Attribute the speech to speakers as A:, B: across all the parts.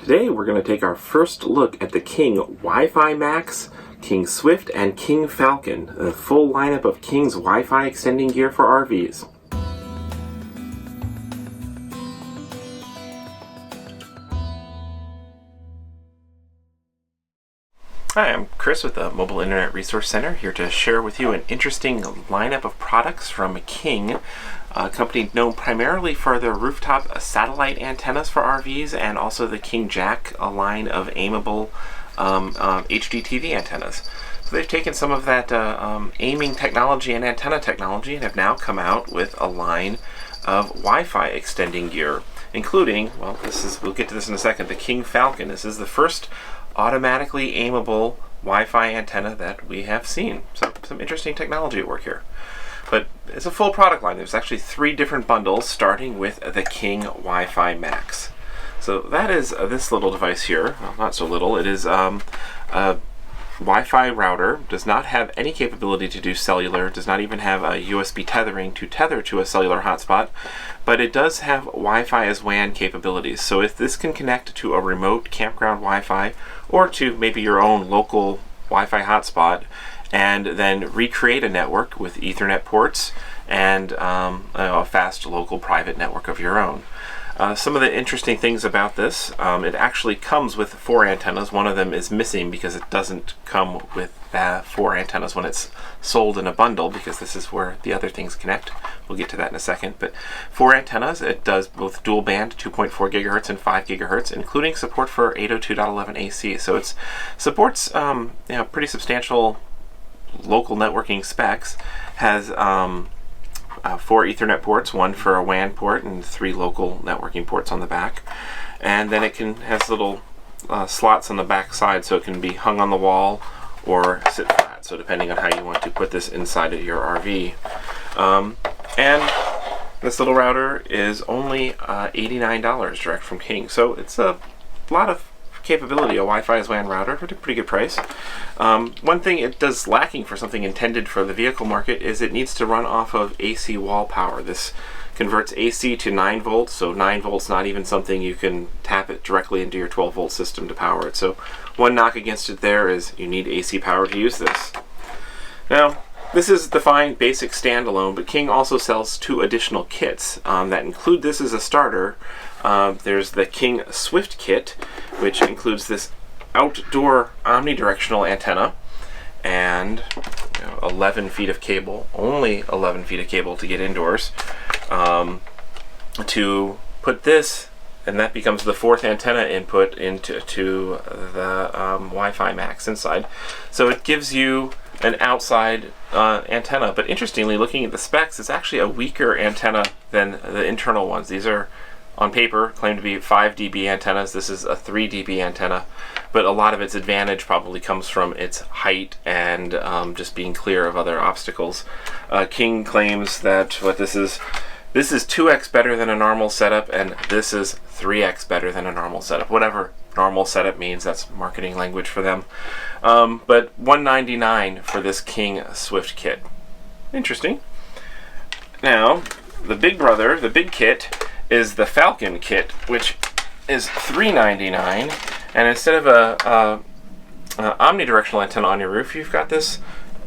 A: Today we're going to take our first look at the King WiFiMax, King Swift, and King Falcon, a full lineup of King's Wi-Fi extending gear for RVs. Hi, I'm Chris with the Mobile Internet Resource Center, here to share with you an interesting lineup of products from King, a company known primarily for their rooftop satellite antennas for RVs, and also the King Jack, a line of aimable HD TV antennas. So they've taken some of that aiming technology and antenna technology and have now come out with a line of Wi-Fi extending gear, including, well, we'll get to this in a second, the King Falcon. This is the first automatically aimable Wi-Fi antenna that we have seen. So some interesting technology at work here. But it's a full product line. There's actually 3 different bundles, starting with the King WiFiMax. So that is this little device here. Well, not so little. It is a Wi-Fi router, does not have any capability to do cellular, does not even have a USB tethering to tether to a cellular hotspot, but it does have WiFi-as-WAN capabilities. So if this can connect to a remote campground Wi-Fi or to maybe your own local Wi-Fi hotspot, and then recreate a network with Ethernet ports and a fast local private network of your own. Some of the interesting things about this, it actually comes with 4 antennas. One of them is missing because it doesn't come with 4 antennas when it's sold in a bundle, because this is where the other things connect. We'll get to that in a second. But 4 antennas. It does both dual band 2.4 gigahertz and 5 gigahertz, including support for 802.11 AC. So it supports pretty substantial local networking specs. Has 4 Ethernet ports, 1 for a WAN port, and 3 local networking ports on the back. And then it has little slots on the back side, so it can be hung on the wall or sit flat, so depending on how you want to put this inside of your RV. And this little router is only $89 direct from King, so it's a lot of capability. A Wi-Fi-as-WAN router for a pretty good price. One thing it does lacking for something intended for the vehicle market is it needs to run off of AC wall power. This converts AC to 9 volts, so 9 volts not even something you can tap it directly into your 12 volt system to power it. So one knock against it there is you need AC power to use this. Now, this is the fine basic standalone, but King also sells 2 additional kits that include this as a starter. There's the King Swift kit, which includes this outdoor omnidirectional antenna and 11 feet of cable, only 11 feet of cable to get indoors, to put this, and that becomes the 4th antenna input into the WiFiMax inside. So it gives you an outside antenna, but interestingly, looking at the specs, it's actually a weaker antenna than the internal ones. These are, on paper, claimed to be 5 dB antennas. This is a 3 dB antenna, but a lot of its advantage probably comes from its height and just being clear of other obstacles. King claims that this is 2x better than a normal setup, and this is 3x better than a normal setup. Whatever normal setup means, that's marketing language for them. But $199 for this King Swift kit. Interesting. Now, the big brother, the big kit, is the Falcon kit, which is $399, and instead of a omnidirectional antenna on your roof, you've got this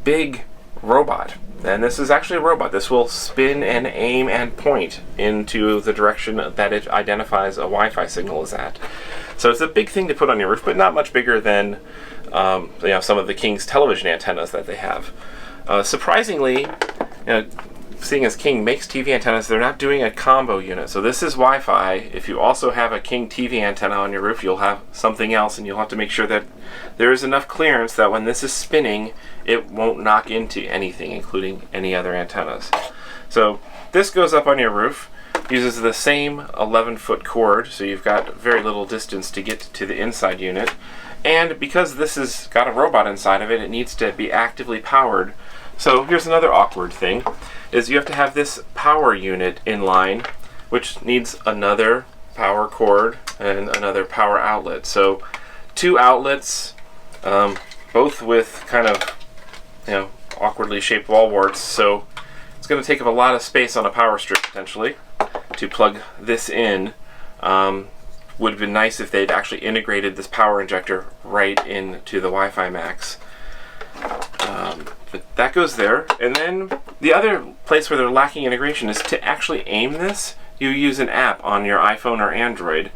A: big robot. And this is actually a robot. This will spin and aim and point into the direction that it identifies a Wi-Fi signal is at. So it's a big thing to put on your roof, but not much bigger than some of the King's television antennas that they have. Surprisingly, seeing as King makes TV antennas, they're not doing a combo unit. So this is Wi-Fi. If you also have a King TV antenna on your roof, you'll have something else, and you'll have to make sure that there is enough clearance that when this is spinning, it won't knock into anything, including any other antennas. So this goes up on your roof, uses the same 11-foot cord, so you've got very little distance to get to the inside unit. And because this has got a robot inside of it, it needs to be actively powered. So here's another awkward thing, is you have to have this power unit in line, which needs another power cord and another power outlet. So 2 outlets, both with kind of awkwardly shaped wall warts. So it's going to take up a lot of space on a power strip potentially to plug this in. would have been nice if they'd actually integrated this power injector right into the WiFiMax. But that goes there. And then the other place where they're lacking integration is to actually aim this. You use an app on your iPhone or Android.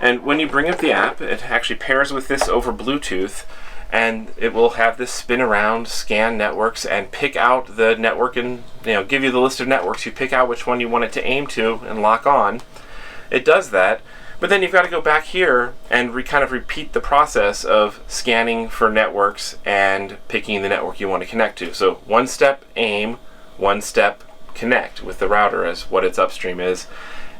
A: And when you bring up the app, it actually pairs with this over Bluetooth, and it will have this spin around, scan networks, and pick out the network and give you the list of networks. You pick out which one you want it to aim to and lock on. It does that. But then you've got to go back here and kind of repeat the process of scanning for networks and picking the network you want to connect to. So one step aim, one step connect with the router as what its upstream is.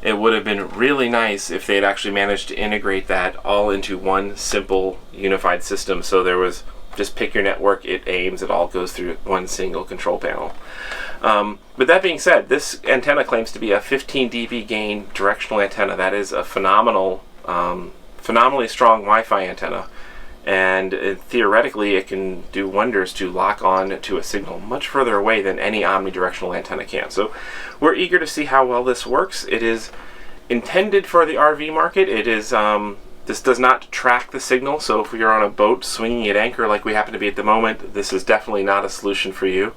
A: It would have been really nice if they'd actually managed to integrate that all into one simple unified system. So there was just pick your network, it aims, it all goes through one single control panel. But that being said, this antenna claims to be a 15 dB gain directional antenna. That is a phenomenally strong Wi-Fi antenna. And theoretically, it can do wonders to lock on to a signal much further away than any omnidirectional antenna can. So we're eager to see how well this works. It is intended for the RV market. It is this does not track the signal, so if you're on a boat swinging at anchor like we happen to be at the moment, this is definitely not a solution for you.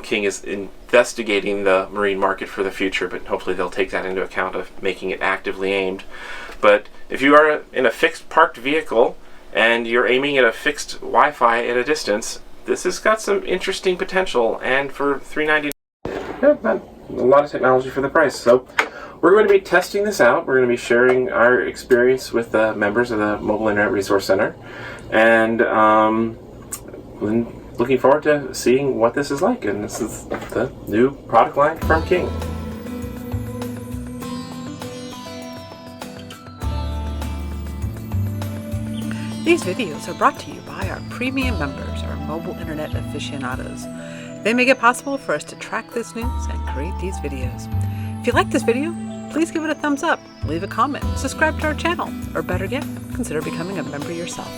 A: King is investigating the marine market for the future, but hopefully they'll take that into account of making it actively aimed. But if you are in a fixed parked vehicle and you're aiming at a fixed Wi-Fi at a distance, this has got some interesting potential, and for $399, not a lot of technology for the price. So we're going to be testing this out. We're going to be sharing our experience with the members of the Mobile Internet Resource Center, and looking forward to seeing what this is like. And this is the new product line from King.
B: These videos are brought to you by our premium members, our mobile internet aficionados. They make it possible for us to track this news and create these videos. If you like this video, please give it a thumbs up, leave a comment, subscribe to our channel, or better yet, consider becoming a member yourself.